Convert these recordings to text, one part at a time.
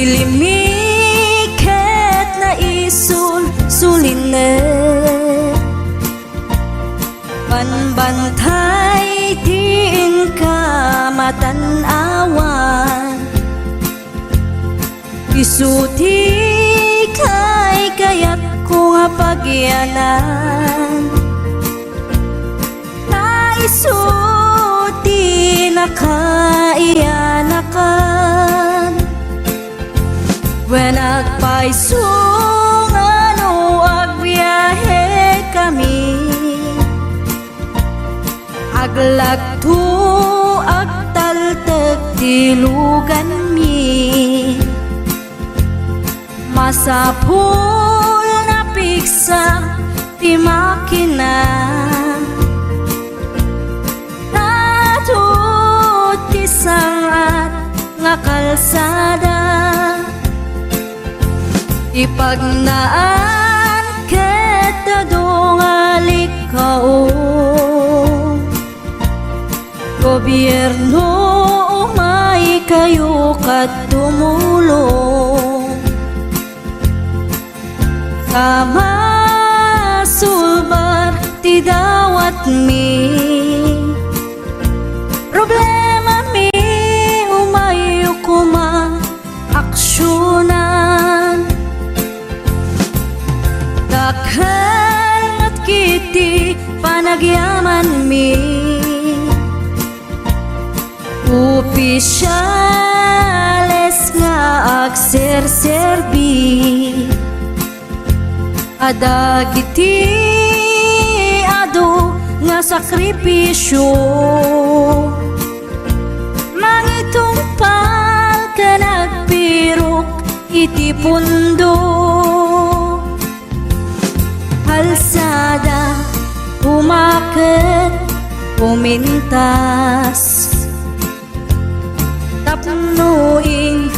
Ilimiket na isul sulinet panbantay tiin ka matanawan isuti kay kayat ko nga pagyanan na isuti na kaiyanakan when agpaisungan o agbiyahe kami aglagto agtaltag tilugan mi masapul na piksa ti makina natut ti sangat nga kalsada ipagnaan ket dongalik kao gobyerno umay kayo kat tumulong sama sulbar ti dawat mi problema mi umayo kuma aksyonan dakhan at kiti panagyaman mi opisyales nga agserserbi adagiti ado nga sakripisyo mangitumpal ka nagpirok iti pundo kalsada umaket pumintas tapnuing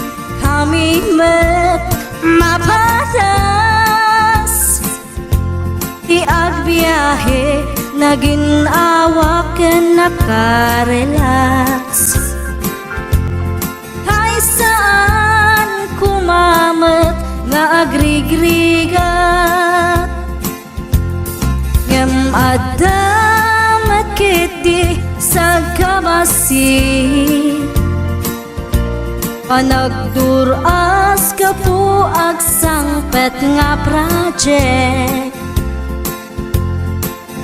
kami met mapatas ti agbiyahe naginawaken nakarelax hay saan kumamet nga agrigrigat ngem adamat kiti sa kabasi panagduras ka po agsangpet nga project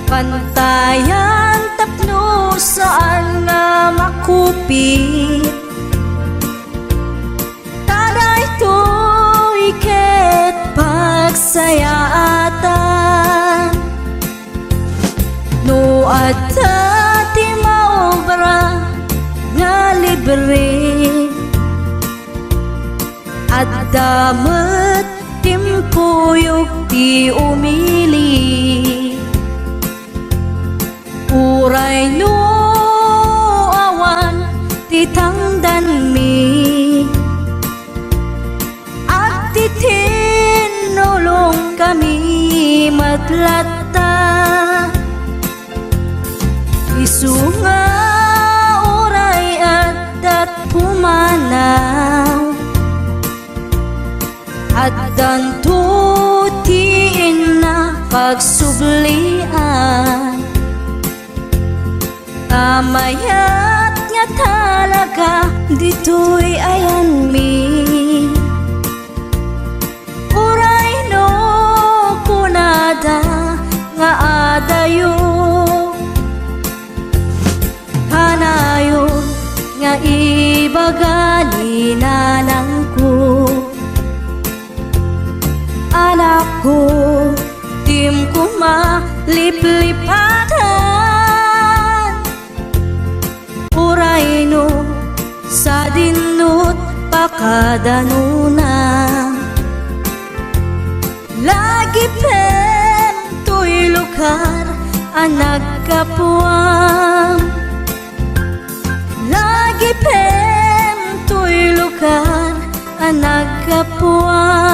pantayan tapno saan nga makupit taday to iket pagsayaatan no adta ti maobra nga libre at damat timpuyog ti umili uray no awan ti tangdan mi at ti tinulong kami matlatta isunga uray at pumanaw at dantutiin na pagsublian tamayat nga talaga dito'y ayan mi uray no kunada nga adayo hanayon nga ibagani nanang ko anak ko tim ko maliplipatan uray no sa dinut pakadanuna lagi pen to'y lugar ang nagkapuam lagi pen to'y lugar ang nagkapuam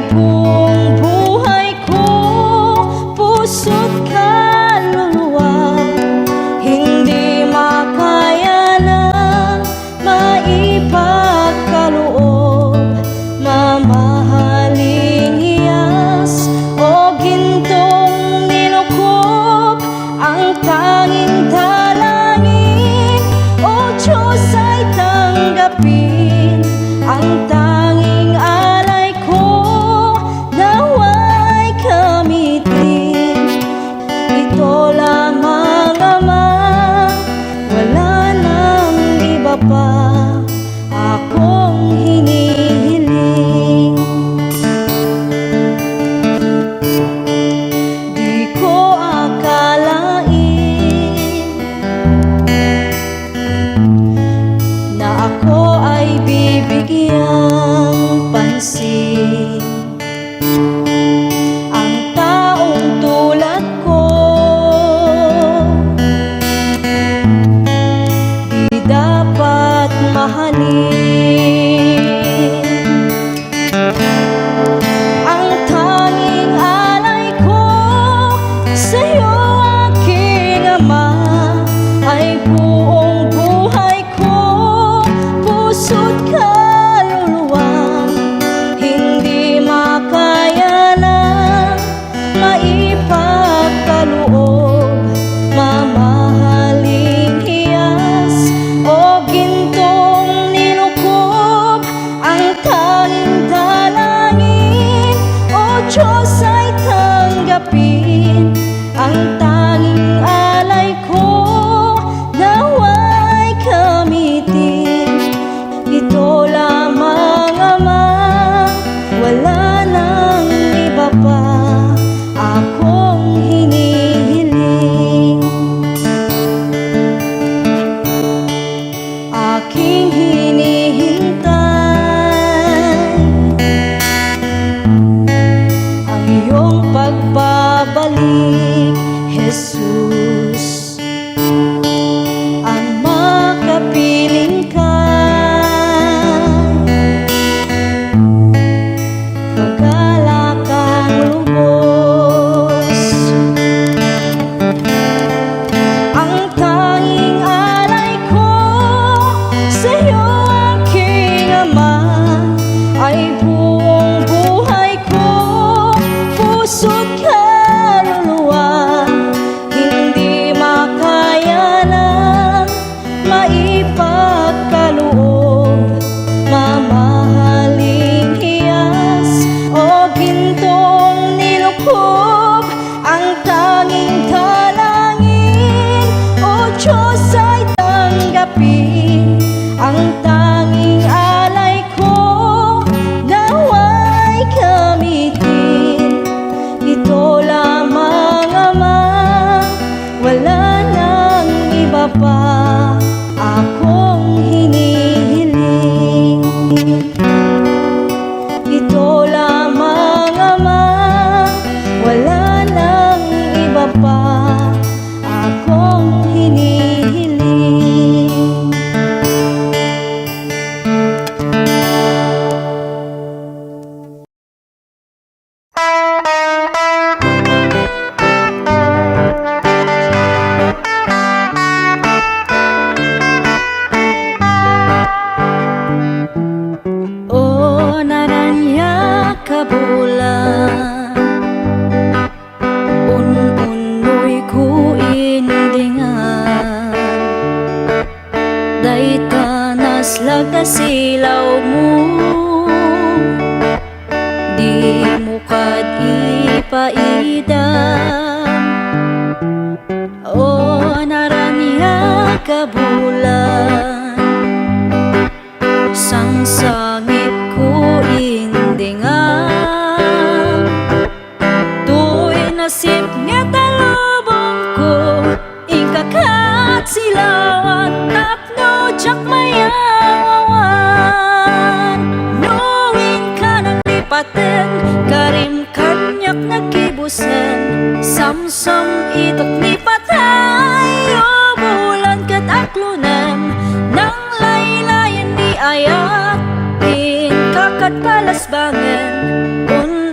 buong buhay ko, puso't kaluluwa. Hindi makaya ng maipagkaloob, mamahaling hiyas o gintong nilukob. Ang tanging dalangin, O Diyos, ay tanggapin. Ang tanging alay ko, nawa'y gamitin. Ito lamang, Ama, wala nang iba pa akong hinihiling. Di ko akalain na ako ay bibigyang pansin. Ang taong tulad ko, di dapat mahalin. Ang tanging alay ko sa'yo, aking Ama, ay buong buhay ko, puso't kaluluwa. Hindi makaya ng maipagkaloob, mamahaling hiyas o gintong nilukob. Ang tanging dalangin, O Diyos, ay tanggapin. Ang tanging alay ko, nawa'y gamitin. Ito lamang, Ama, wala nang iba pa akong hinihiling. Aking hinihintay ang iyong pagbabalik, Jesus. Ang makapiling ka, kagalakang lubos. Ang tanging alay ko sa'yo, aking Ama, ay buong buhay ko, puso't kaluluwa. Hindi makaya ng maipagkaloob, mamahaling hiyas o gintong nilukob. Ang tanging dalangin, O Diyos, ay tanggapin. Ang tanging alay ko, nawa'y gamitin. Ito lamang, Ama, wala nang iba pa akong hinihiling. Ito lamang, Ama, wala nang iba pa akong hinihiling. O naranya ka bulan, un-unoy ko indingan. Day tanas laga silaw mo, di mo kad ipaidam. O naranya ka bulan, sang sangit ko indingan. Tu'y nasip nga talubong ko, ikakat silawan, tapno jak mayawawan. Nuwing ka nang lipatin, karim kanyak nakibusen. Samsam itok lipatay, o bulan kat aklunan. Nang laylayan di ayat, in kakat palasbangan.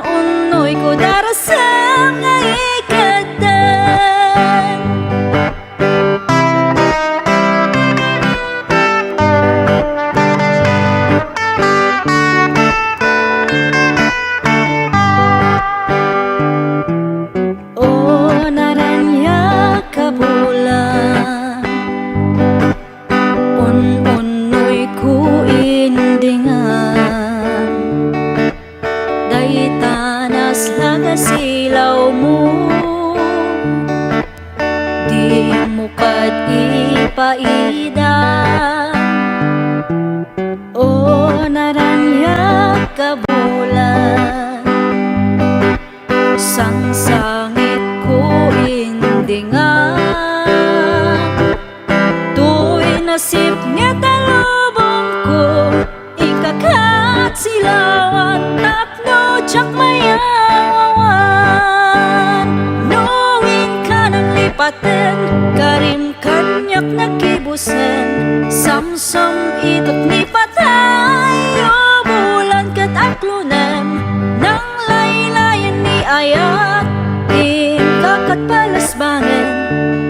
paidan. O naranya kabulan, sang sangit ko indingan. Tu'y nasip niya talubong ko, ikakat silawan tapno jak mayawan. Nuwing ka nang lipaten, karim kanyak nakibusen, samsam itot ni patay. O bulan kat aklunan, nang laylayan ni ayat, kakat palasbangan,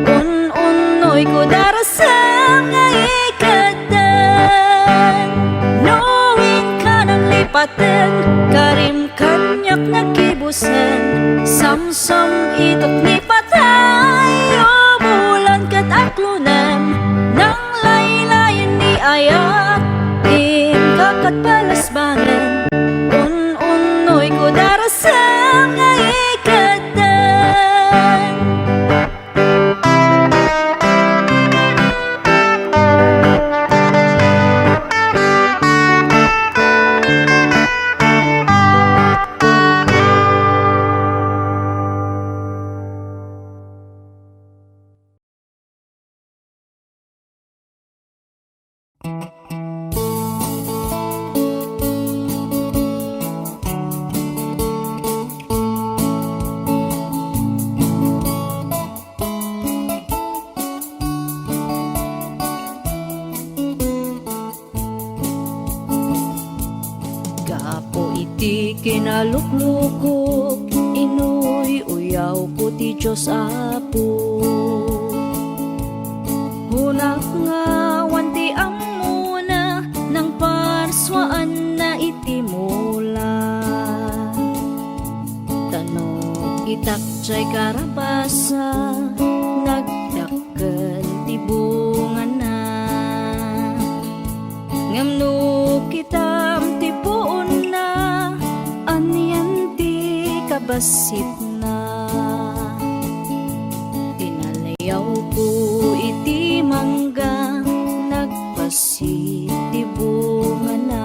un-unoy ko darasang nga ikatan. Nuwing ka nang lipaten, karim kanyak nakibusen, samsam itot ni patay. O bulan kat aklunan, nang laylayan ni ayat, kakat palasbangan, un-unoy ko darasang nga ikatan. Gapo iti kinaluklukok, inuy uyaw ko ti Diyos Apo. Hunak nga wanti amuna, nang parswaan na iti mula. Tanong itakchay karabasa, nagdakkel ti bunga na. Ngamno kitam ti puon na, anyan ti kabasit na. Tinalayaw ko iti mangga, nagpasit ti bunga na.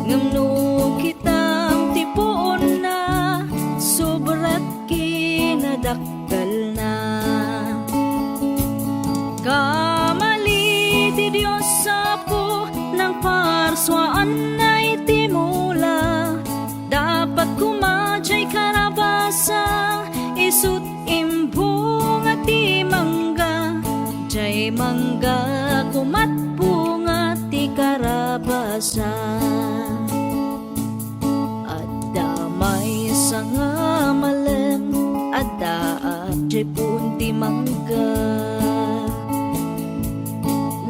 Ngamno kitam ti puon na, sobrat kinadakkel na. Kamali ti Diyos Apo, nang parswaan na iti mula. Dapat kumadyay karabasa, isut imbong at ti mangga. Jay mangga kumat bunga ti karabasa. At damay sa nga malem, at daat jay punti mangga.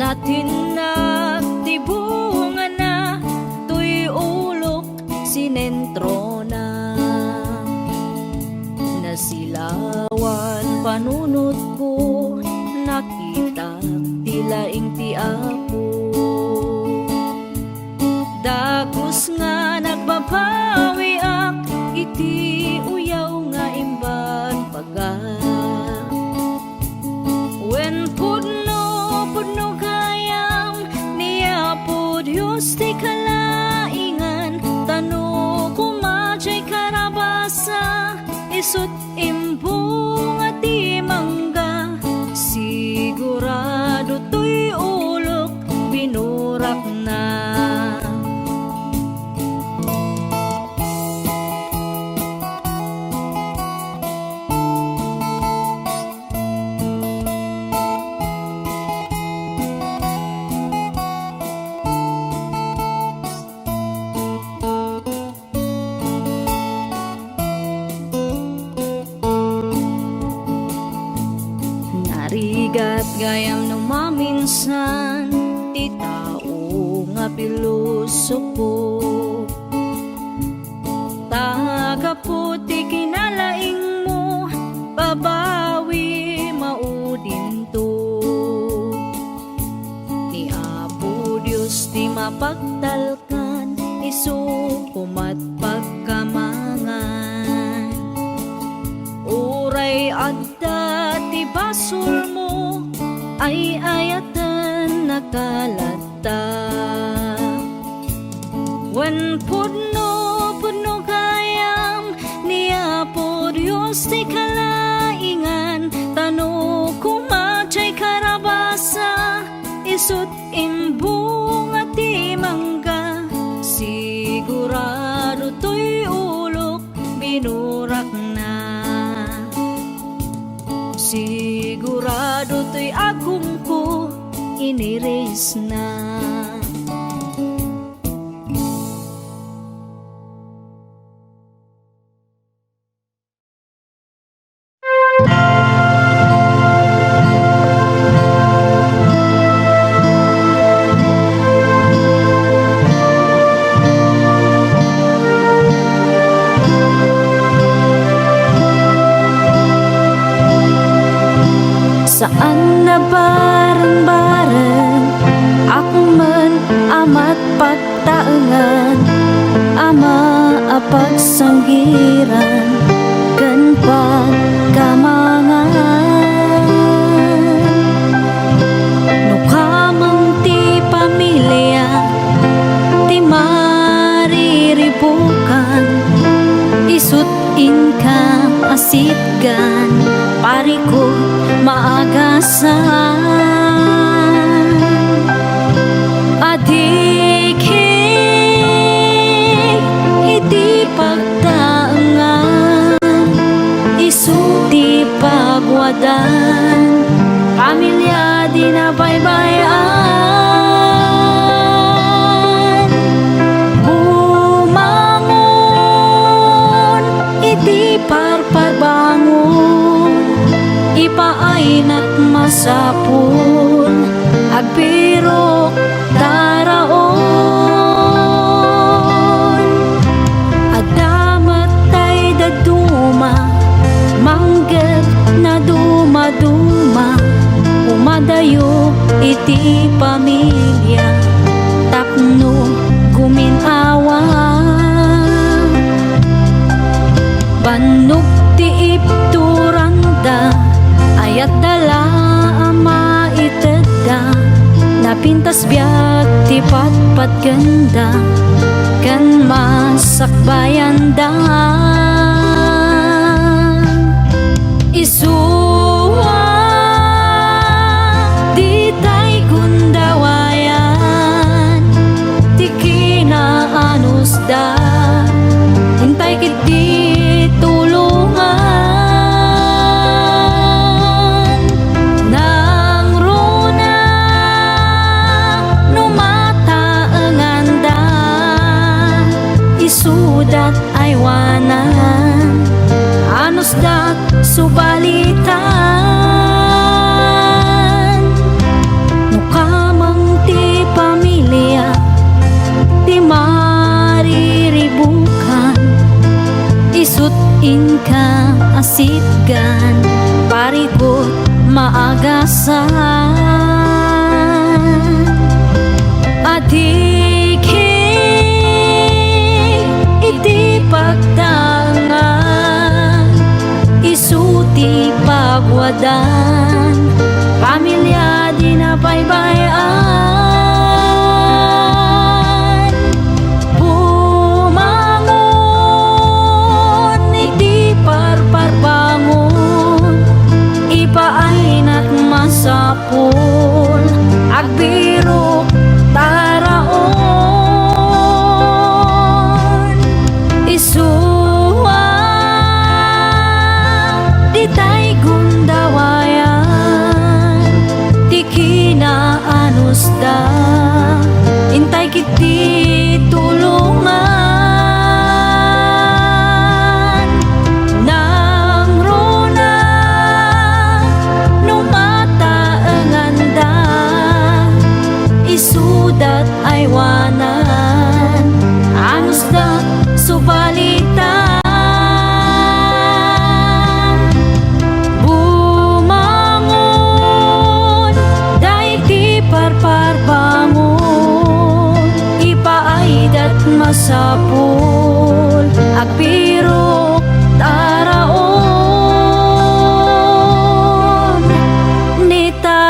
Natinag ti bunga na, tuy ulok sinentro na. Nasilawan panunot ko, nakita ti laing ti Apo. Dagos nga nagbabawi ak, iti uyaw nga imban paga. When pudno kayam, niya po Diyos ti kalaingan. Tano kumadyay karabasa, isut imbong at ti mangga. Sigurado to'y ulok, binurak na. Narigat gayam no maminsan, ti tao nga pilosopo. Tagaputi kinalaing mo, babawi maudin to. Ni Apo Diyos ti mapagtalkan, isukumat pagkamangan. Uray adda ti basol mo, ay ayatan nakalata. Wan pudno kayam niya po Diyos ti kalaingan, tano kumachay karabasa, isut imbung at imangga. Sigurado to'y ulok binurak na, sigurado to'y agum ko iniris na. Saan na bareng-bareng akong man amat pagtaengan, ama apagsanggiran ken pagkamangan. No kamang ti pamilya ti mariribukan, isut inka asitgan pariko maagasan. Adikhi iti pagtaengan, isuti pagwadan, pamilya di nabaybayan. Bumangon iti parpagbangon, ipaayna't masapul agpirok daraon. Adamat tay daduma mangged na dumaduma, umadayo iti pamilya tapno guminawa. Bannog ti ipturanda ayat dala ama itedda, napintas biag ti patpat ganda kan masakbayan da. Isuwa di tay gundawayan, ti kinaanos da, hintay kiti tulungan. Nang runa numataengan da, isudat aywanan, anos dat subalitan. No kamang ti pamilya ti mariribukan, isut inka asitgan parikot maagasan. Adikhi iti pagtangan, isuti pagwadan, pamilya di nabaybayan. Bumangon iti parparbangon, ipaayna't masapul agbirok taraon. Isuwa di tay gundawayan, ti kinaanos da, intay kiti tulungan. Nang runa numataengan da, isudat aywanan, anos dat subalitan. Bumangon dayti parparbangon, ipaaydat masapul agpirok taraon. Nita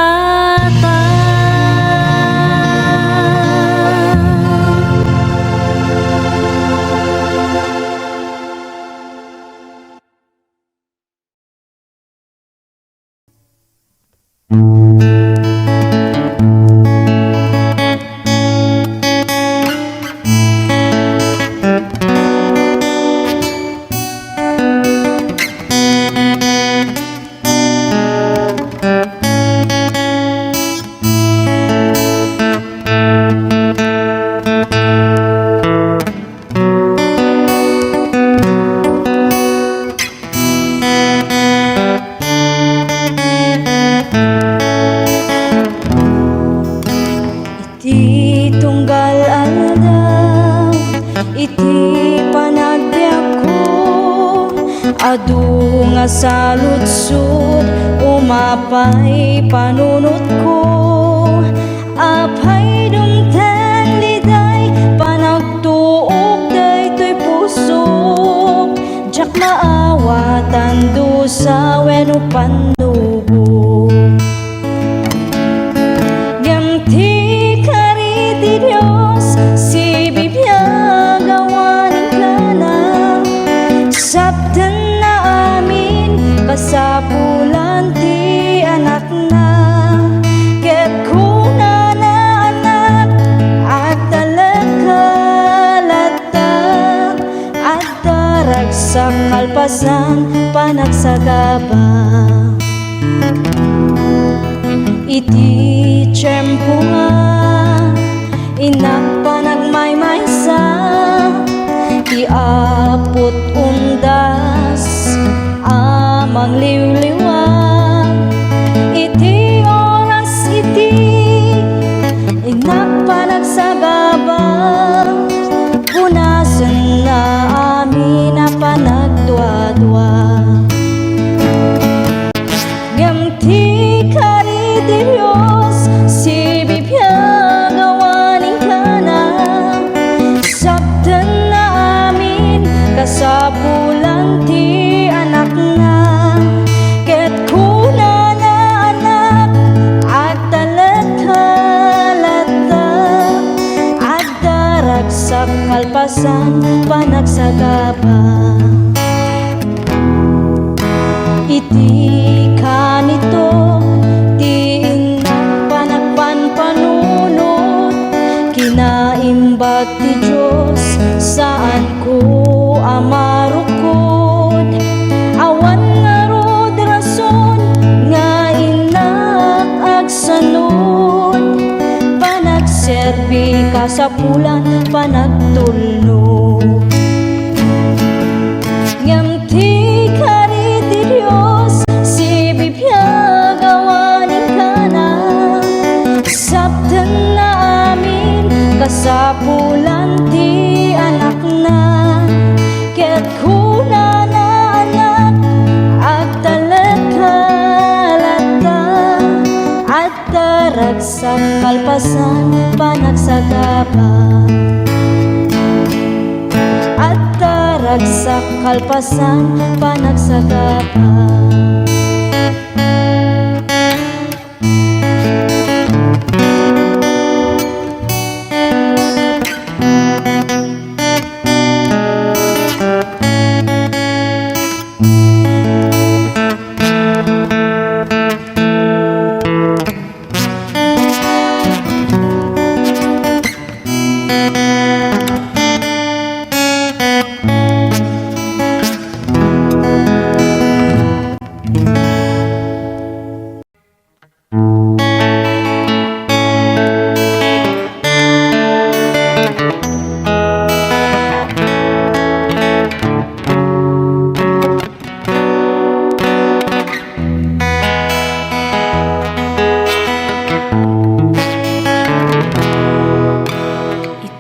Iti tunggal aldaw, iti panagbiag ko, adu nga saludsod, umapay panunot ko. Apay dumten liday, panagtuog daytoy pusok, jak maawatan dusa wenno pandugo. Diyos, si bibiyag awanin ka na, sabdan na amin, kasapulan ti anak na, ket kuna na anak, at talagkalata, at darag sa kalpasan, panagsagaba. Iti tiyempo nga, inak panagmaymaysa, iapot undas, amang liwliwag. Iti oras iti, inak panagsagaba, punasan na amin na panagdwa-dwa. Gamti kari di Diyos, si bibiyag awanin ka na, sabdan na amin, kasapulan ti anak na, ket kuna na anak, at talagkalata, at darag sa kalpasan, panagsagaba. Iti kanito, ti inak panagpanpanunot, kinaimbag ti Diyos, saan ko amarukod. Awan nga rod rason, nga inak agsanod, panagserbi kasapulan, panagtulno. Ngamti kari ti Diyos, si bibiyag awanin ka na, sabdan na amin, kasapulan ti anak na, ket kuna na anak, at talagkalata, at darag sa kalpasan, panagsagaba. At darag sa kalpasan, panagsagaba.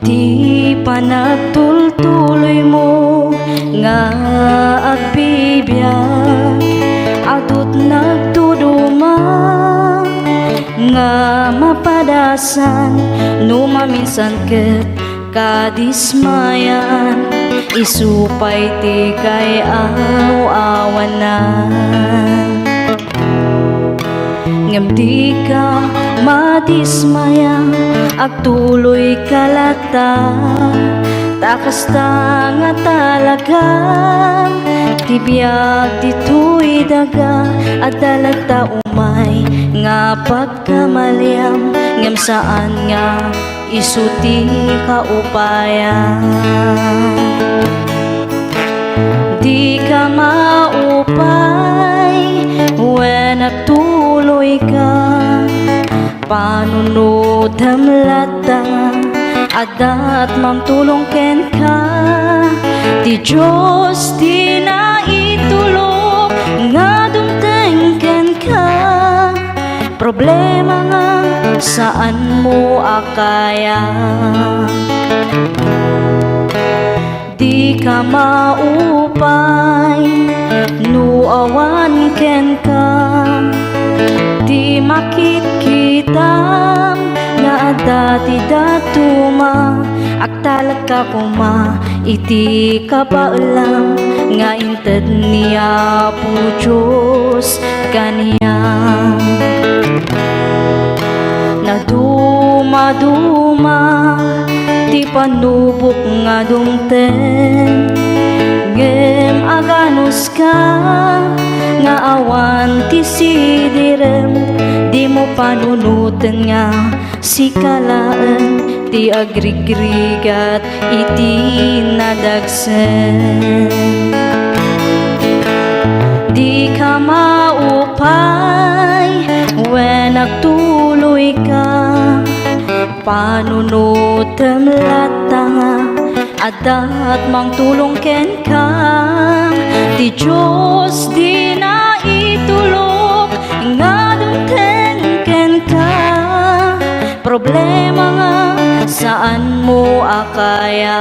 Iti panagtultuloy mo nga agbibiyak, adut nagtuduma nga mapadasan, numaminsan ket kadismayan, isupay ti kay awanan. Ngem di ka madismaya, agtuloy kalata, takas ta nga talaga, tibiyag dito'y daga, at dalagta umay nga pagkamaliam, ngem saan nga isuti kaupayan. Di ka maupay when nagtuloy ka, panunod hamlata, adat mamtulong ken ka. Ti Diyos di na itulog nga dumteng ken ka. Problema nga saan mo akaya. Di ka maupay nuawan ken ka. Di makikita nga dati datuma aktalag ka kuma iti kabaalam nga inted niya po Diyos kaniyang naduma-duma ti panubok nga dumten ngem aganos ka nga awan ti sidirem di mo panunuten nga sikalaan ti agrigrigat iti nadagsen. Di ka maupay when nagtuloy ka panunutem latanga adat mangtulong ken ka. Ti Diyos di na itulog nga dumteng ken ka. Problema nga saan mo akaya.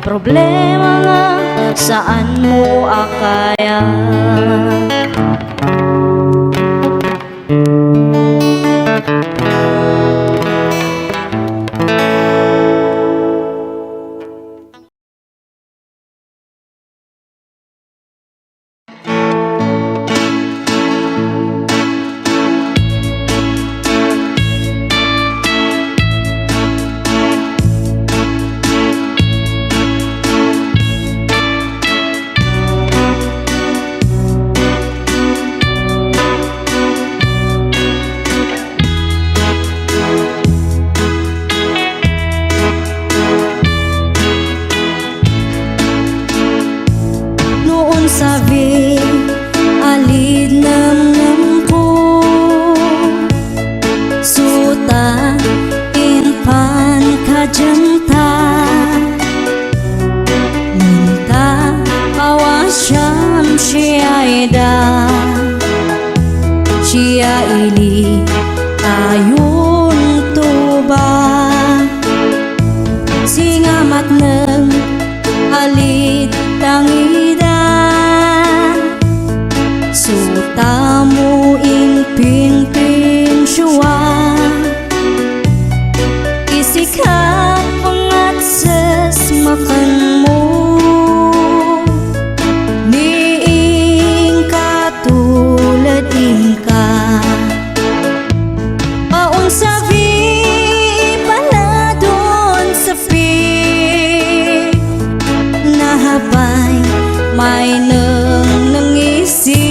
Problema nga saan mo akaya. Sabi alid ng ko suta inpan kajanta minta awasyam siya ili ayun tuba singamat ng alid tangida sutamu ing ping syua isikat pengat ses makan mo ni ing katulad ingka paun sabi paladon sepi nahabay may nangisi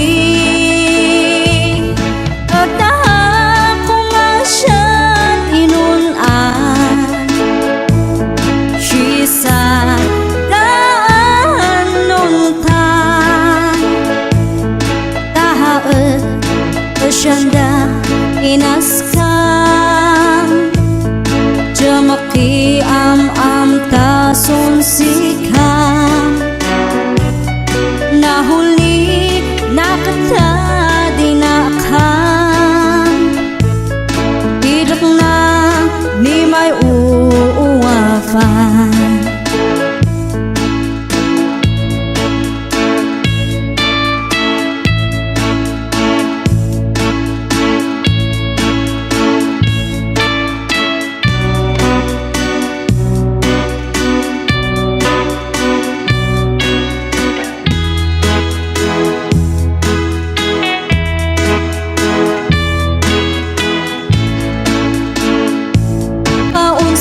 syanda inaskam jamaki am tason sikam nahuli nakata dinakam idak na ni may uuwafan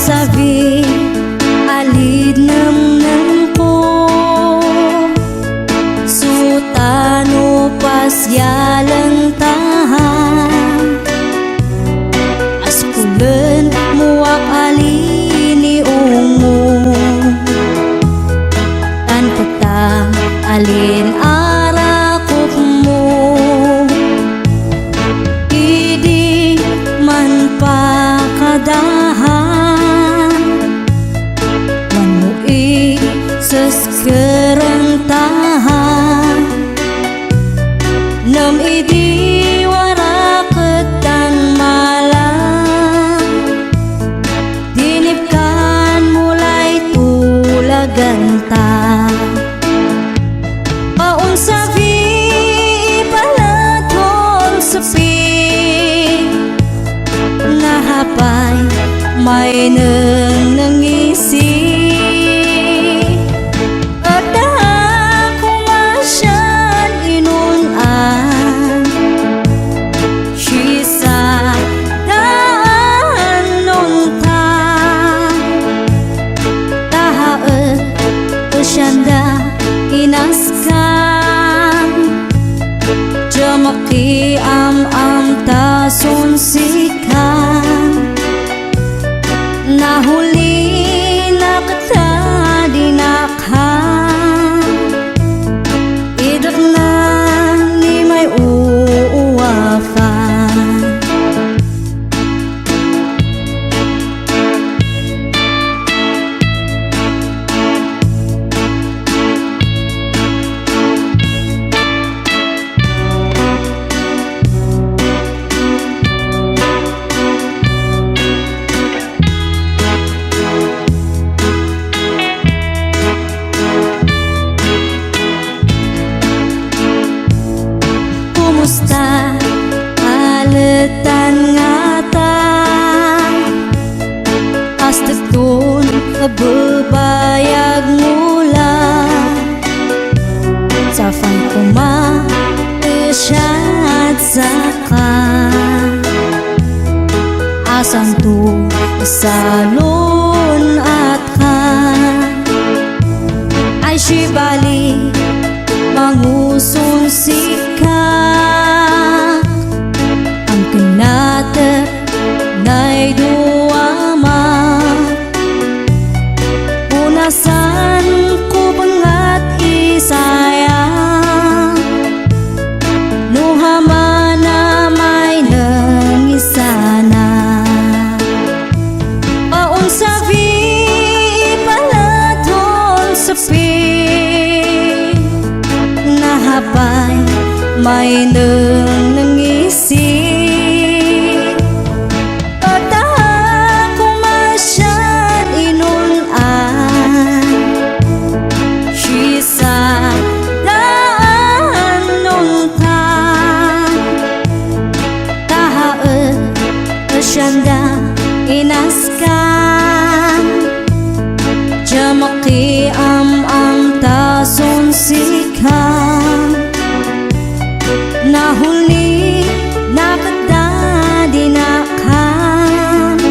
sabi alid ng ko sutano pasyalang tahan askulen muak alini ungu tan peta alin arakuk mo idi man pa nang nangisi at ako masyan inunan sisa daan nunta tahaet usyanda inaskan jamaki am tason sikan nahuli na kita dinakhan idak na ni may uuwafan kumusta aletan ngata astetun kebebayag mula safan kuma isyad saka asan tu salun at ka ay shibali mangusun sikak ang kinata na'y duwama punasan ko bangat isayang nuhama na may nangisana paun sabi palaton sapi nahabay may nang nangisi at ako masyan inunan sisa daan nunta tahaet asyanda inaskan jamaki am tason sikan nahuli na kita dinakhan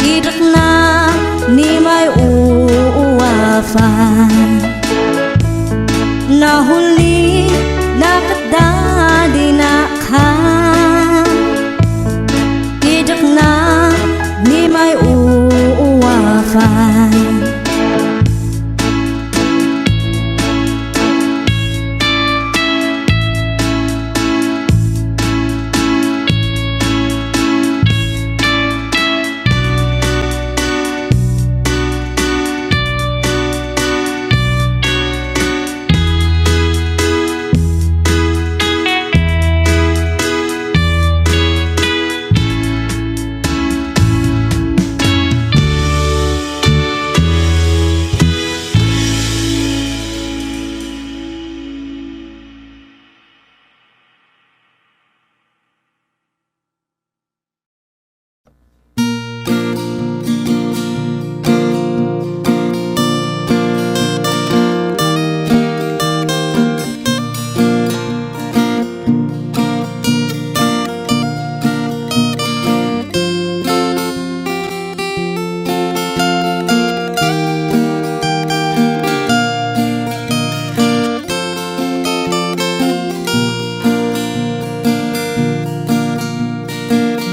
idak na ni may uuwafan nahuli na kita dinakhan idak na ni may uuwafan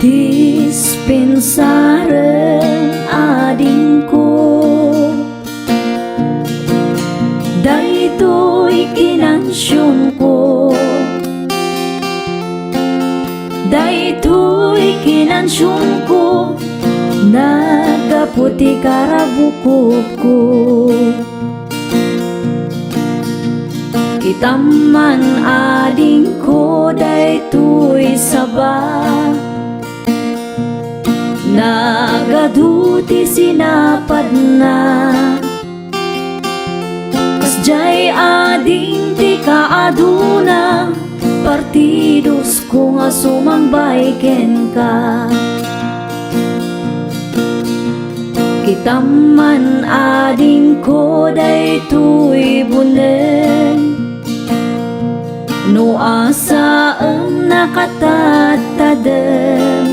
dispensaren adingku daytoy kinansyonko daytoy kinansyonko nagaputi karabukupko kitaman adingko daytoy sabah nagaduti sinapad na kasjay ading ti kaaduna partidos ko nga sumambay ken ka Kitaman ading ko daytoy bunen, no asa ang nakatatadem.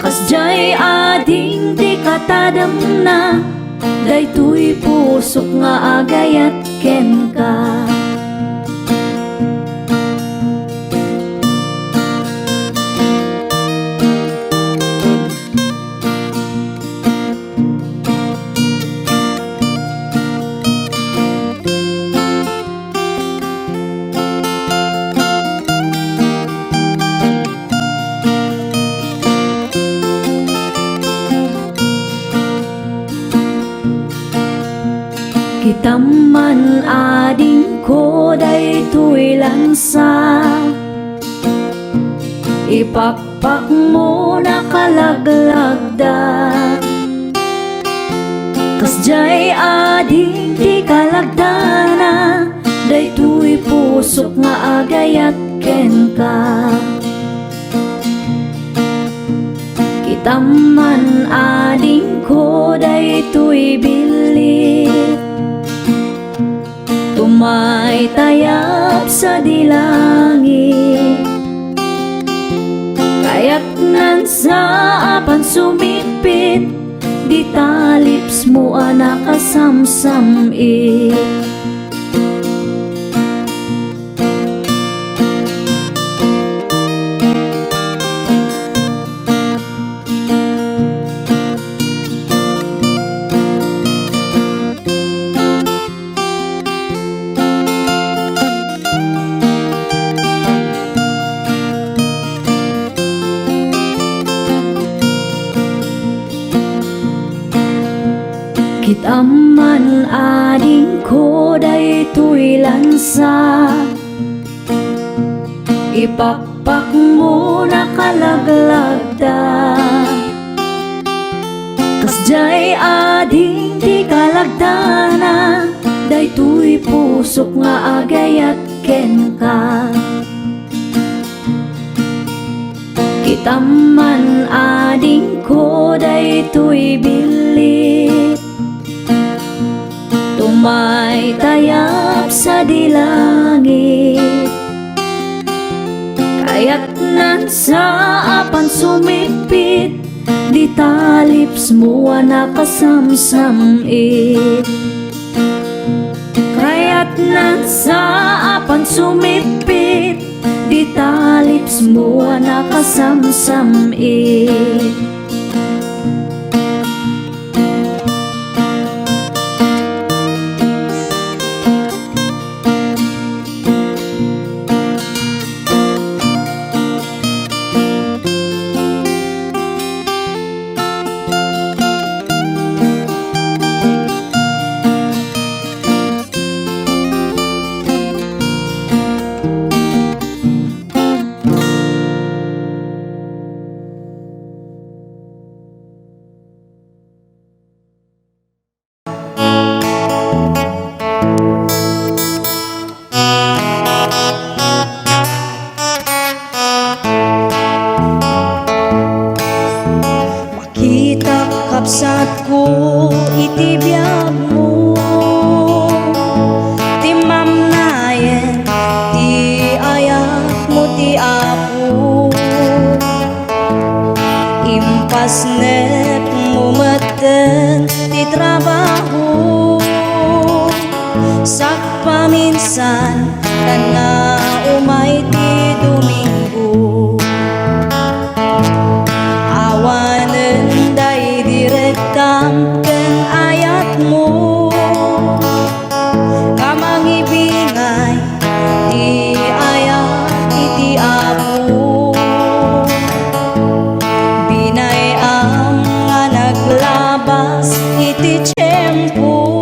Kasjay ading di katadem na, daytoy pusok nga agayat ken ka. Kitaman ading ko daytoy lansa, ipakpak mo nakallaglagda. Kasjay ading di kalagdana, daytoy pusok nga agayat ken ka. Kitaman ading ko daytoy bilit, tumay tayap sa dilangit. Kaya't nan sa apan sumipit, di talips mo nakasamsamit. Kitaman ading ko daytoy lansa, ipakpak mo nakallaglagda. Kasjay ading di kalagdana, daytoy pusok nga agayat ken ka. Kitaman ading ko daytoy bilit, tumay tayap sa dilangit. Kaya't nan sa apan sumipit, di talips mo nakasamsamit. Kaya't nan sa apan sumipit, di talips mo nakasamsamit. Kapsat ko itibiyag mo, ti mamnayen, ti ayak mo ti apo. Impasnet mo maten ti trabaho, sak paminsan tan nga umay ti Domingo. Awanen day direktam ken ayat mo, kamangibingay ti ayat iti apo. Binayam nga naglabas iti tiyempo,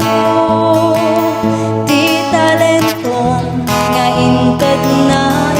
ti talentong nga inted na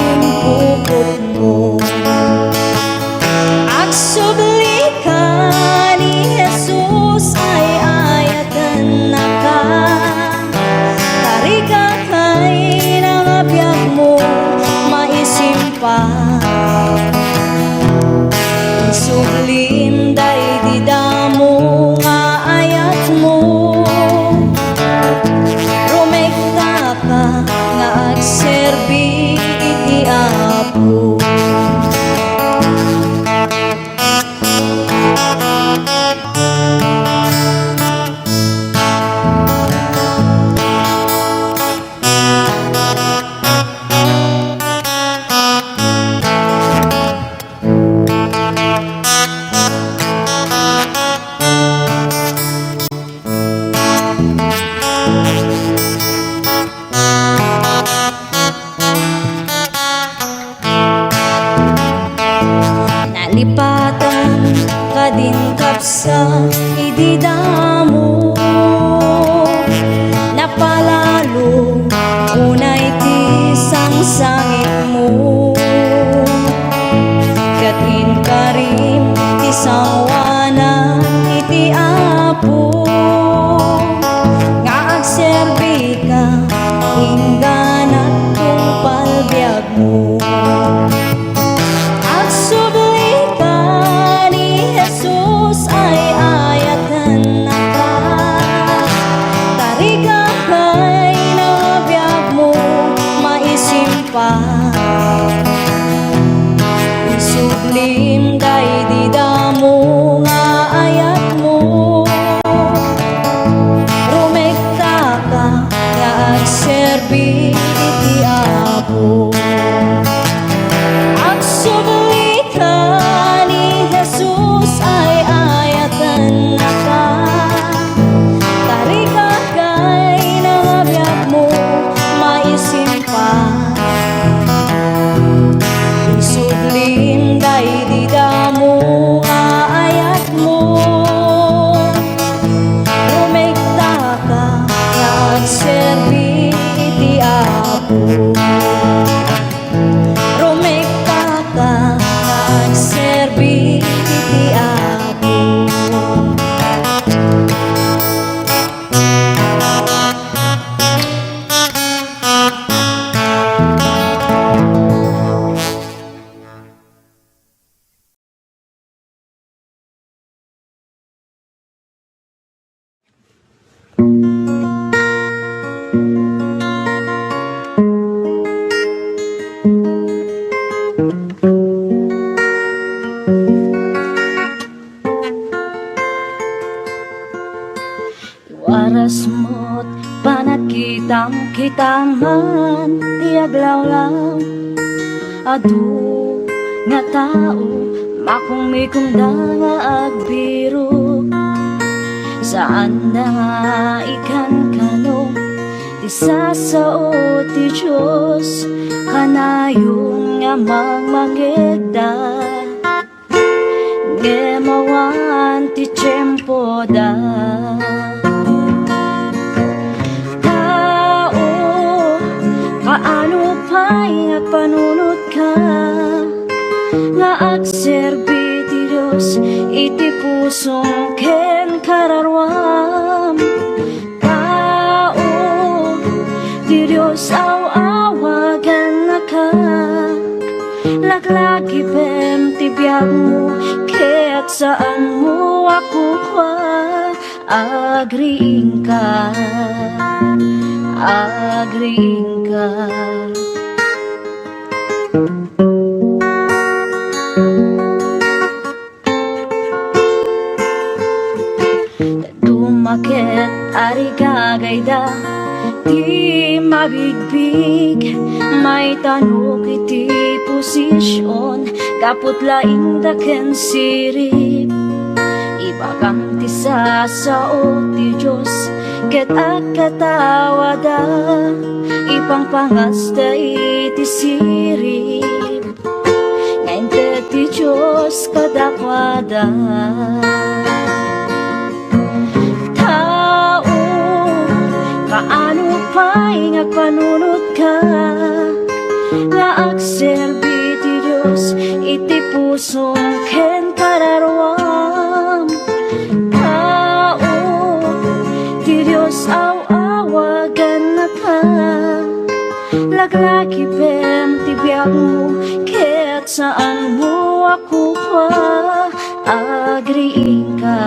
sa ididamo napalalo unay ti sangsangit mo katin karim ti sawana iti apo nga agserbi ka ingganat kung palbiag mo agsubli ka ni Jesus ay ayatan na ka tariga kay nabiyag mo maisimpa isublim kay didamo nga ayat mo rumekta ka nga agserbi iti apo agsubli ka ni Jesus ay ayatan na ka tariga kay nangabiyag mo maisimpa isublim day didamo nga ayat mo rumekta ka nga agserbi iti apo rumekta ka nga agserbi iti apo waras mo't panakitang kitaman tiaglawlaw adu nga tao makumikunda nga agbiro saan na nga ikan kano ti sasao ti Diyos kanayon nga magmangegda ngemawan ti tiyempo da paano pa'y panunod ka nga agserbi ti Diyos iti pusong ken kararwam tao ti Diyos awagan na ka laglagi pem ti biyag mo ket saan mo ako kwa agriing ka agriing ka dumaket ari gagayda di mabigbig may tanok iti posisyon kaput laing daken sirip ibagam ti sasao ti Diyos ket agkatawada ipangpangasta iti sirip ngayon ti Diyos kadakwada tao kaano pa'y ngagpanunod ka nga agserbi ti Diyos iti pusong ken kararwam tao ti Diyos awagan na ka laglagi pem ti biyag mo ket saan mo ako pa agriing ka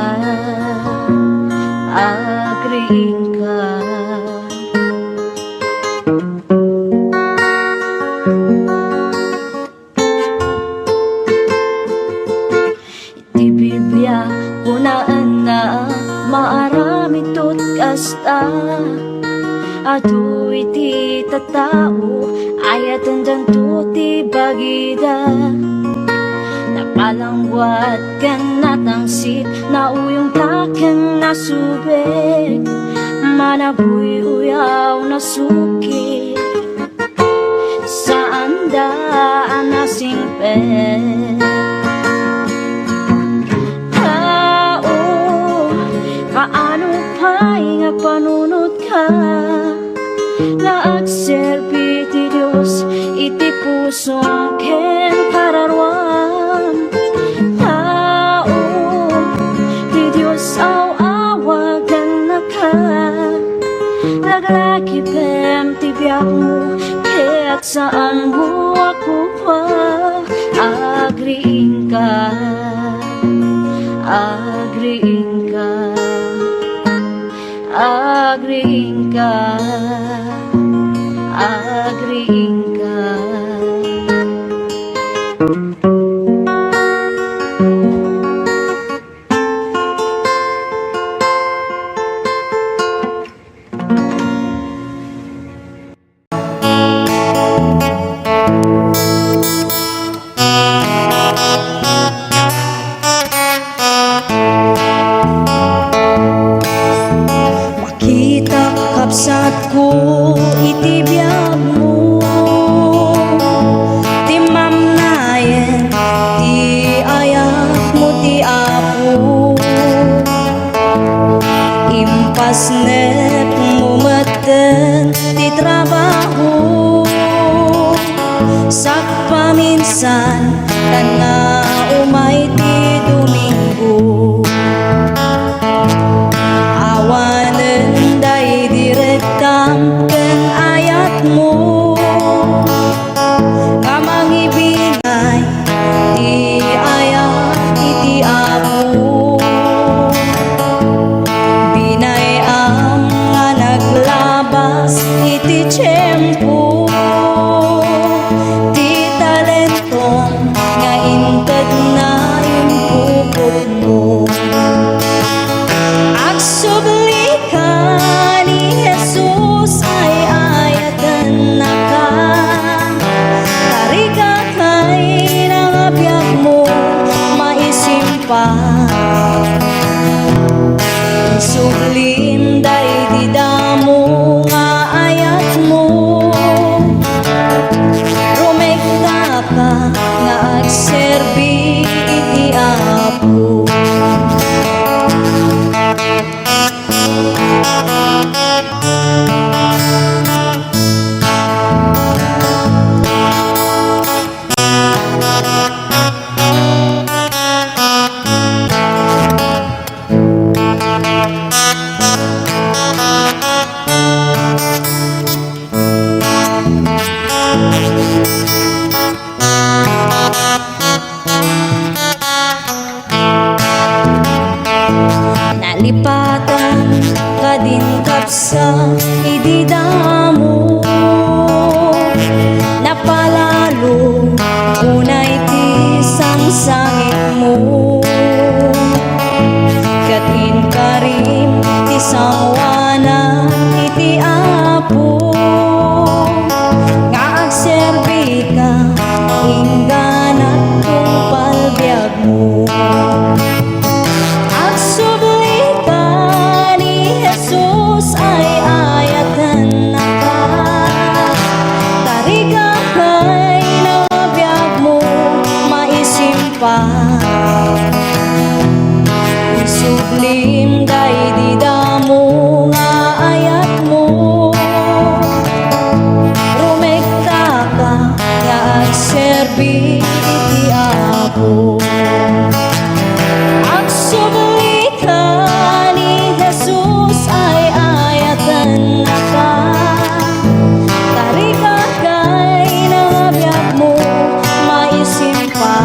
agriing ka iti Biblia kunaan na maarami tot kasta adu iti tatao ayatan danto ti bagida napalangwat kan natangsit na uyong taken nasubek manabuy uyaw na suki saan daan nasingpet tao puso ken pararuan tao di Diyos au awagan naka laglaki pem tibyak mo kaya't saan mo ako pa agriin ka agriin ka agriin ka agriin ka. Makita kapsat ko itibiyag mo ti mamnayen ti ayak mo ti apo impasnet mo maten ti trabaho sak paminsan kan nga umay ti Domingo awanen day direktam ken ayat mo nga mangibinay ti ayat iti apo binay ang nga naglabas iti tiyempo ti talentong nga inted na impupot mo agsubli ka ni Jesus ay ayatan na ka tarika kay nangabyak mo maisimpa sublim day didamo nga ayat mo rumekta ka nga agserbi iti apo nalipatan kadin kapsa ididamo napalalo unay ti sangsangit mo katin karim ti sawana iti apo nga agserbi ka ingganat kung palbiag mo agsubli ka ni Jesus ay ayatan na ka tarika kay nabiyag mo maisimpa isublim day didamo nga ayat mo rumekta ka nga agserbi iti apo agsubli ka ni Jesus ay ayatan na ka tarika kay nabiyag mo maisimpa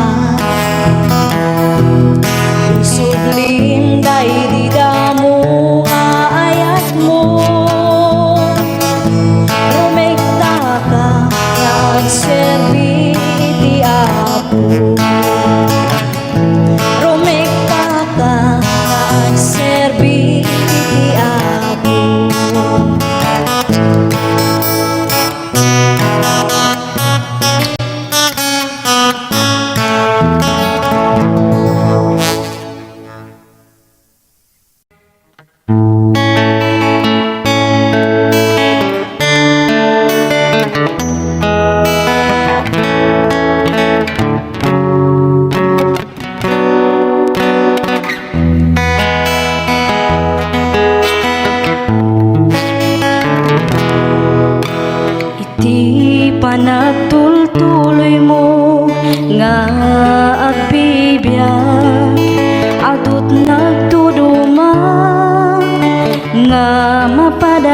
isublim day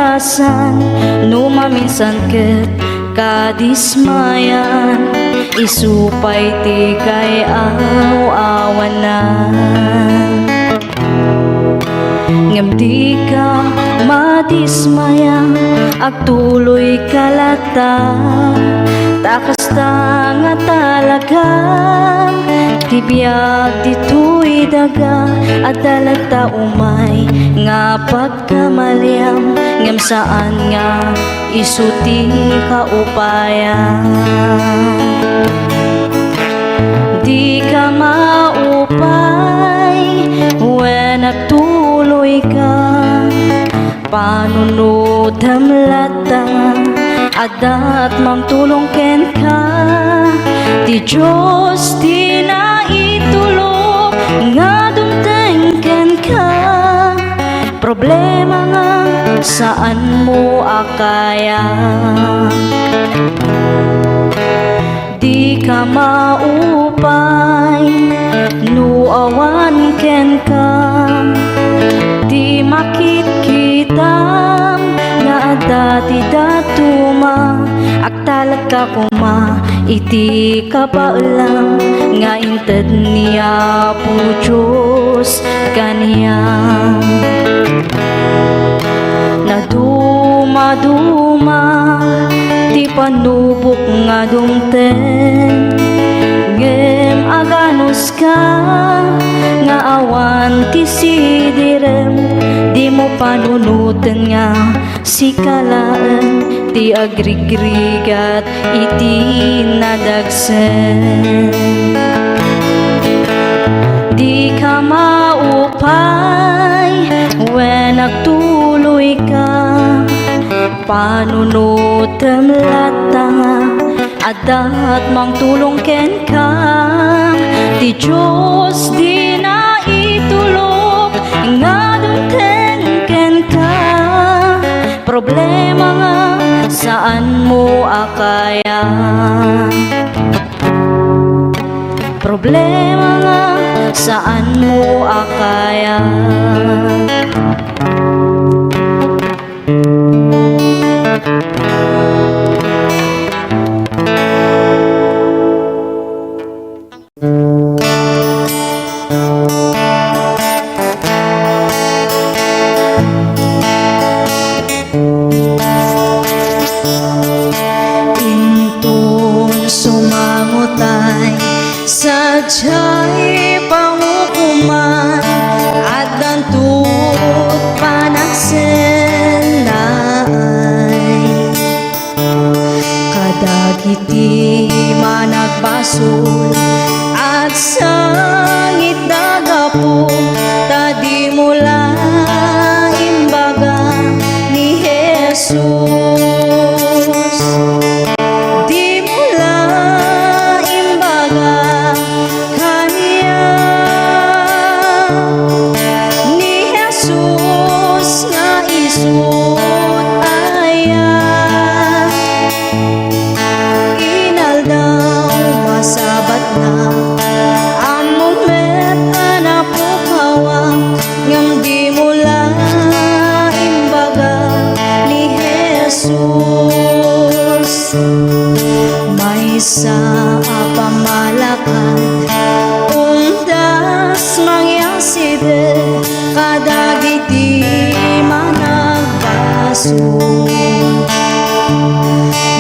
kalikasan, numaminsan ket kadismayan, isupay ti kay awanan. Ngem di ka madismaya, agtuloy kalata, takas ta nga talaga, tibiyag dito'y daga, at dalagta umay nga pagkamaliam, ngem saan nga isuti kaupayan. Di ka maupay when nagtuloy ka, panunod hamlata, adat mamtulong ken ka, ti Diyos di na itulog nga dumteng ken ka. Problema nga saan mo akaya, di ka maupay nuawan ken ka, di makit-kitam nga dati datuma, agtalag ka kuma iti kapaulang nga inted niya po Diyos kaniyang. Naduma-duma ti panubok nga dumten, ngem aganos ka nga awan ti sidirem, di mo panunutan nga si kalaan ti agrigrigat iti nadagsen. Di ka maupay when nagtuloy ka, panunutem lata, adat mang tulong ken ka, ti Diyos di na itulog nga dumten ken ka. Problema nga saan mo akaya, problema nga saan mo akaya. Sadya'y pangukuman at dantut panagsenay, kadagiti managbasol at sangit dagapo, tadi mula imbaga ni Jesus. Di mula imbaga ni Jesus nga isut aya, inaldaw masabat na among met anapukawa, ngam di mula imbaga ni Jesus. May sa pamalakad undas mangyaside, kadagiti managbaso,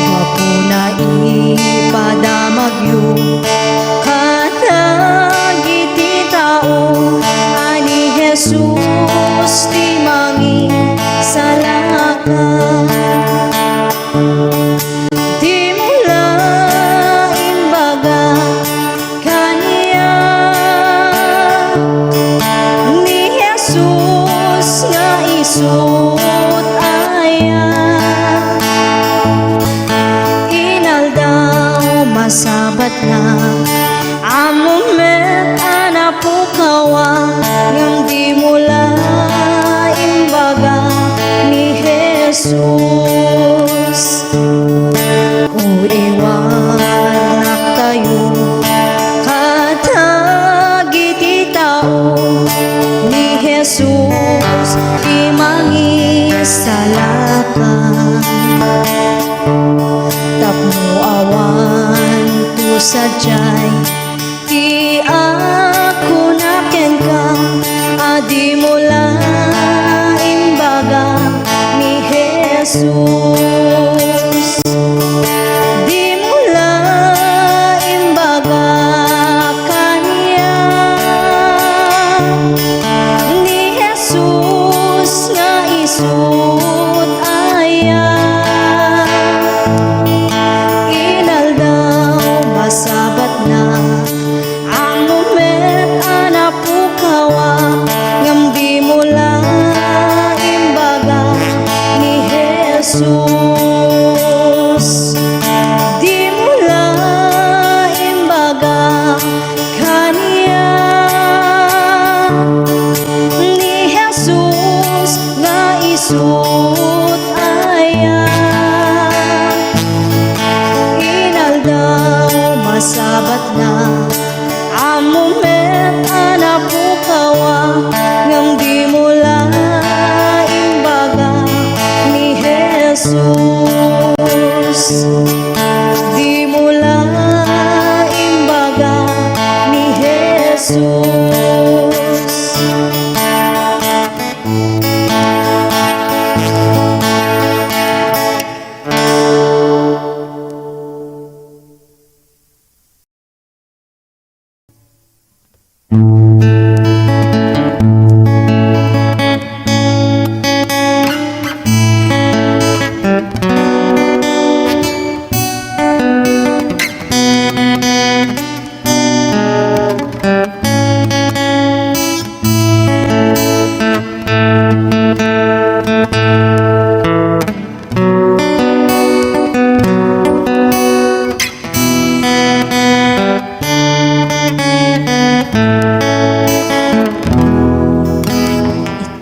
wapo na ipadamagyo, kadagiti tao, ani Jesus ti mangi salaka. Di mula imbaga kaniya ni Jesus nga isut aya, inaldaw masabat na among met anapukawa, ngam di mula imbaga ni Jesus. Kung iwan na kayo, kadagiti tao, ni Jesus di mangisalakan tapno awan tu sadyay ti ako nakengkang adi mula imbaga ni Jesus di mula imbaga kanya ni Jesus nga isut aya inaldaw masabat na ang moment anak pukawa ngam di mula imbaga ni Jesus di mula imbaga kanya ni Jesus nga isut aya inaldaw masabat na ang moment anak pukawa ngam di mula imbaga ni Jesus di mula imbaga ni Jesus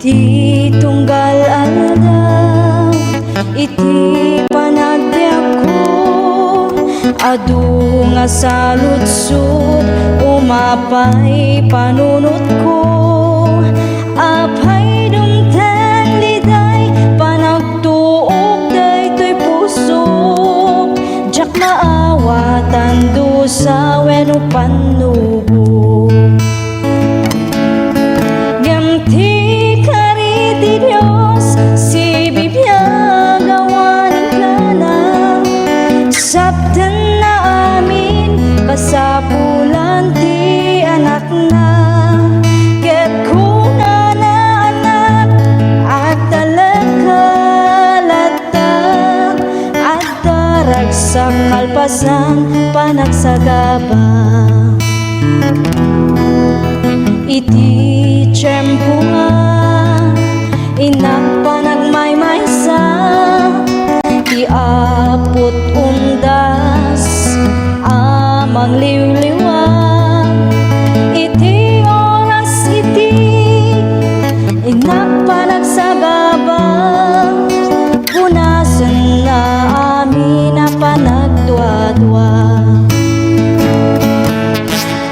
iti tunggal aldaw iti panagbiag ko adu nga saludsod umapay panunot ko apay dumteng liday panagtuok daytoy pusok jak maawatan dusa wenno panubo Ganti kari di Dios si bibiyag awanin ka na sabdan na amin kasapulan ti anak na ket kuna na anak at talagkalata at darag sa kalpasan panagsagaba iti tiyempo nga inak panagmaymaysa iapot undas amang liwliwag iti oras iti inak panagsagaba punasan na amin na panagdwa-dwa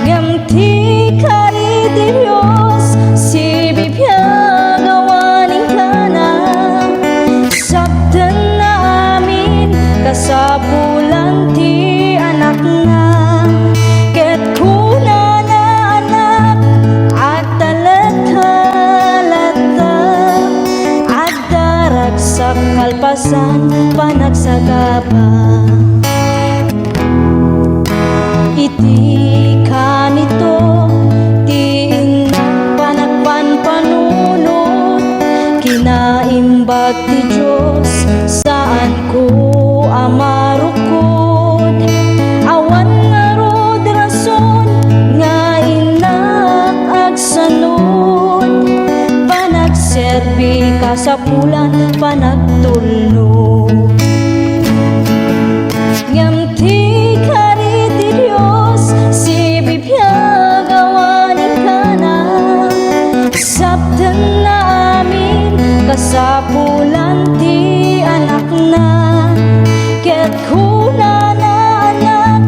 Ganti kari di Dios si bibiyag awanin ka na sabdan na amin kasapulan ti anak na ket kuna na anak at talagkalata at darag sa kalpasan panagsagaba iti kanito ti inak panagpanpanunot kinaimbag ti Diyos saan ko amarukod awan nga rod rason nga inak agsanod panagserbi kasapulan panagtulnog Ganti kari ti Dios si bibiyag awanin ka na sabdan na amin kasapulan ti anak na ket kuna na anak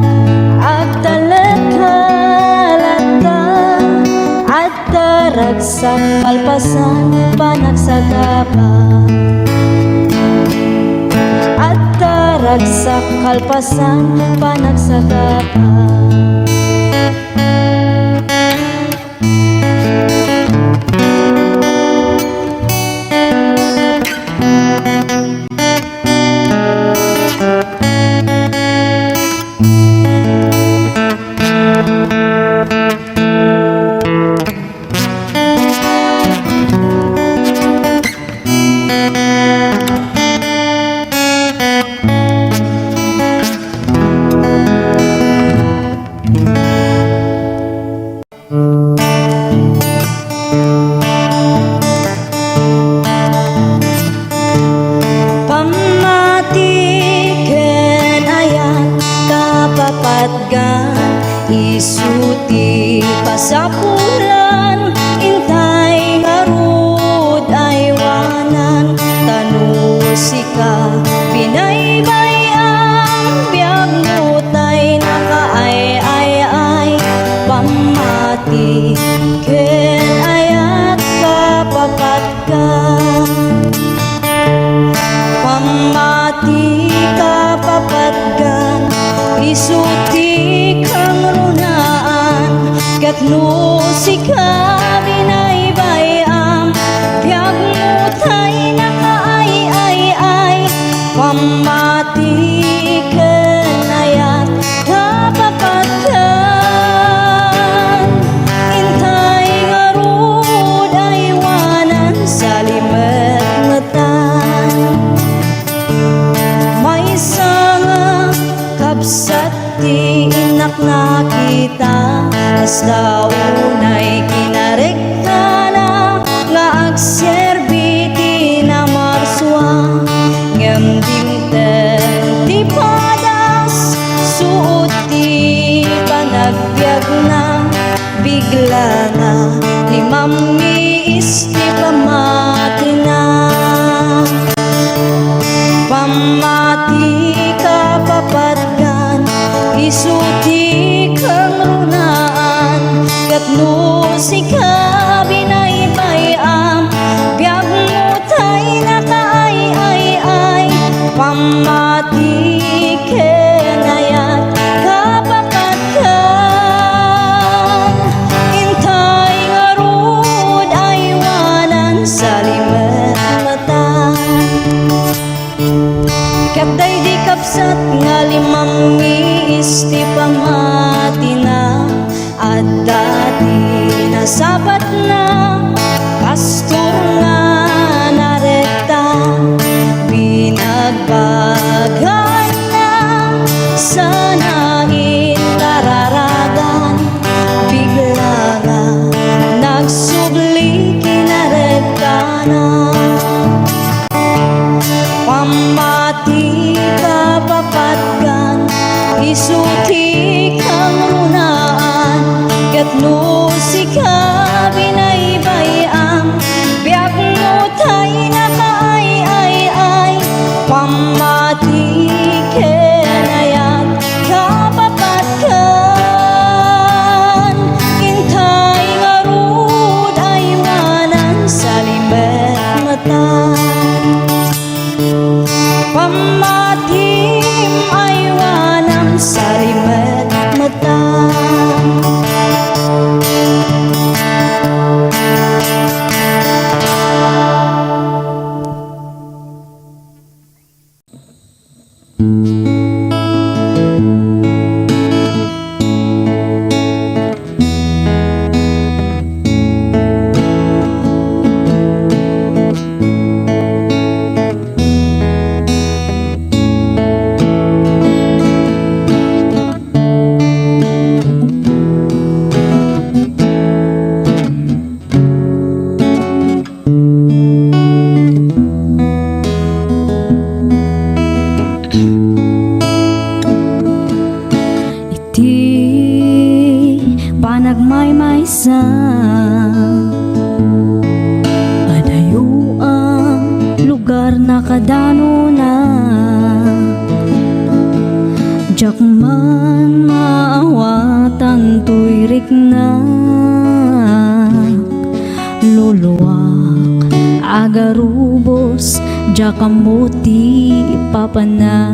at talagkalata at darag sa kalpasan panagsagapa at darag sa kalpasan panagsagapa. Isuti pasapulan, intay ngarud ay wanan, tanusika binaybay ang biyag mutay nakaay-ay-ay, pamati ken ayat kapapat ka, pamati kapapat ka, isuti kang runaan, kat nusika binaybayam, biyag mutay nakaay-ay-ay, pamati kenayat kapapatan, intay ngarud ay wanan sa limet-metan, may sanga kapsat ti inak nakita, as daunay kinarekta na nga agserbiti na marswa, ngem dimten ti padas suot ti panagbiag na, bigla na ni mamiis ti pamati na, pamati kapapatgan, isuti kang runaan, kat nusika binaybayam, biyag mutay nakaay-ay-ay, pamati kenayat kapapatgan, intay ngarud ay wanan sa limet-metan, kat day di kapsat nga limang isti pamati na, at dati nasabat na pastor nga nareta, binagbagan na sana intararagan, bigla nga nagsubli kinareta na, pamati kapapatgan, isuti kang runaan, kat nusika binaybayam, biyag mutay nakaay-ay-ay, pamati kenayat kapapatgan, intay ngarud ay wanan sa limet-metan, pamatim ay wanam sa limet-metan. Panagmaymaysa adayo ang lugar na kadano na, jak man maawatan tuyrik na, agarubos jakamuti papana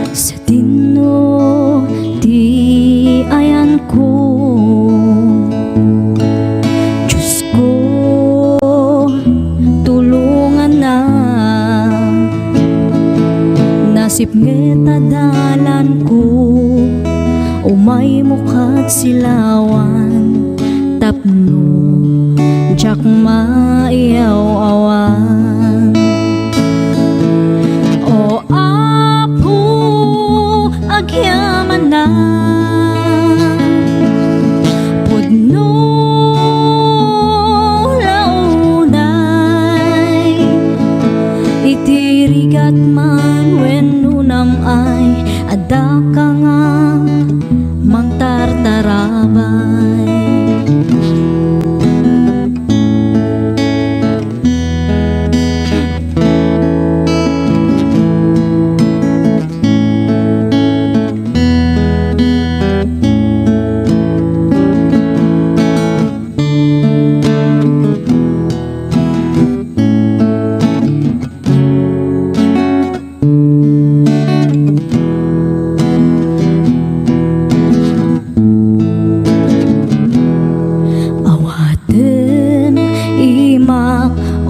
sa tinno ti ayan ko. Diyos ko, tulungan na nasip ngeta dalan ko umay mukat silawan tapno jak maiyaw-awan. O Apo, agyaman na pudno launay itirigat man wenno namay adda ka nga mangtartarabay.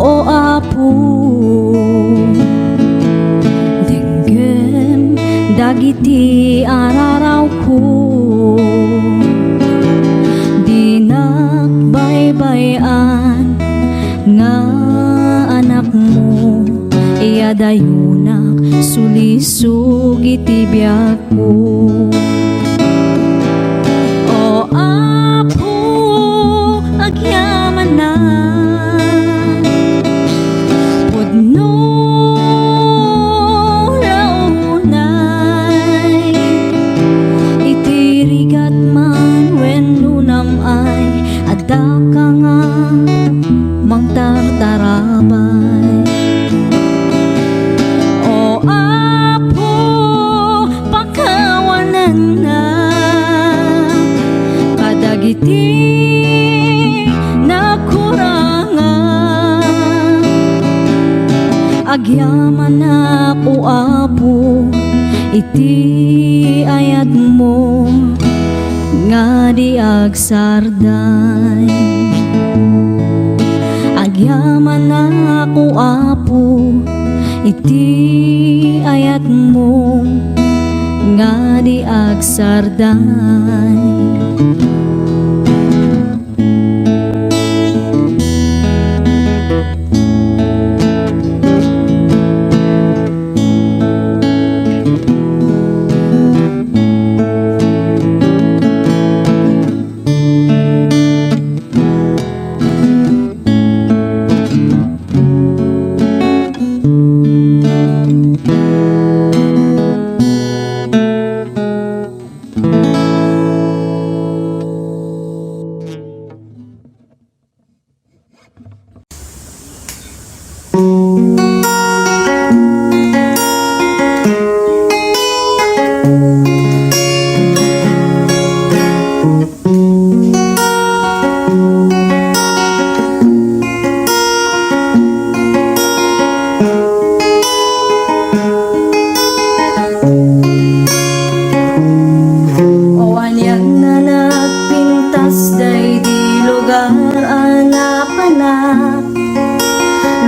O Apo, denggem dagiti araraw ko, dinakbaybayan nga anak mo, iyadayunak sulisog iti biyak ko. O Apo, agyaman na no launay itirigat man wenno namay adda ka nga mangtartarabay. O Apo, pakawanan na kadagiti agyaman na ko Apo iti ayat mo nga di agsarday. Agyaman na ko Apo iti ayat mo nga di agsarday.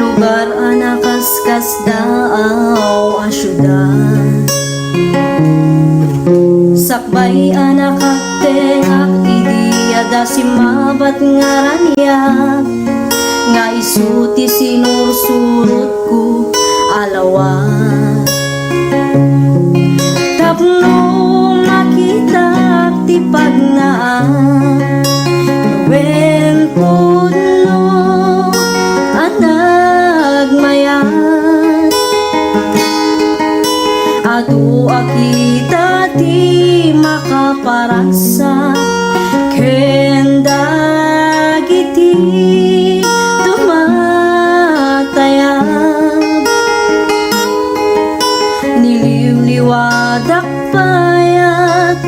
Lugar anakaskas daaw asyudad sakbay anakatengak idiyada simabat ngaranyak nga isuti sinursurot ko alawat tapno makita ti pagnaan nuwen puno anagmayat adu akita ti makaparaksa kendagiti tumatayag niliwliwadak payat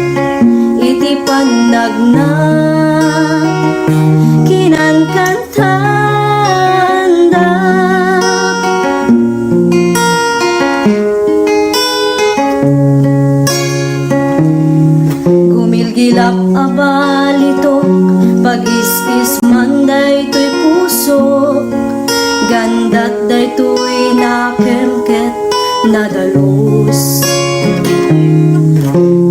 iti panagna kinankanta Datday to'y nakemket nadalus.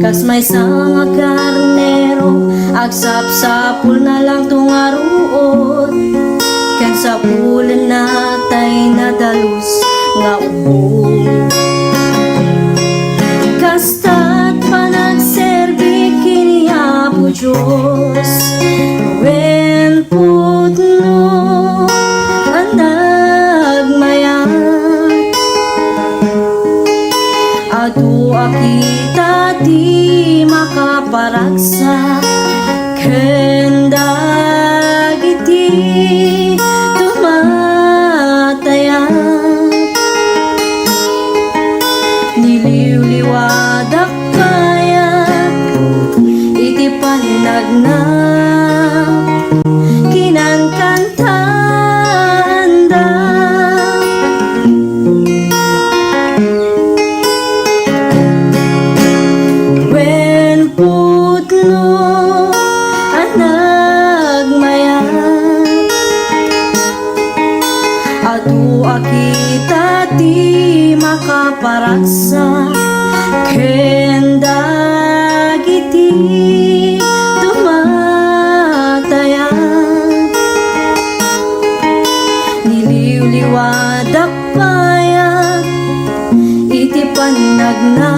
Kas may sanga karnero agsapsapul na lang tungaruot. Ken sa pulen natay nadalus nga ubong. Kasta't panagserbi kini Apo Diyos, wen putno ang nagmayat. Adu akita ti makaparagsa, ken dagiti tumatayat. Niliwliwadak kayat iti panagna kinankantanda. Wen putno ang nagmayat, adu akita ti makaparagsa, ken dagiti tumatayat. Niliwliwadak payat iti panagna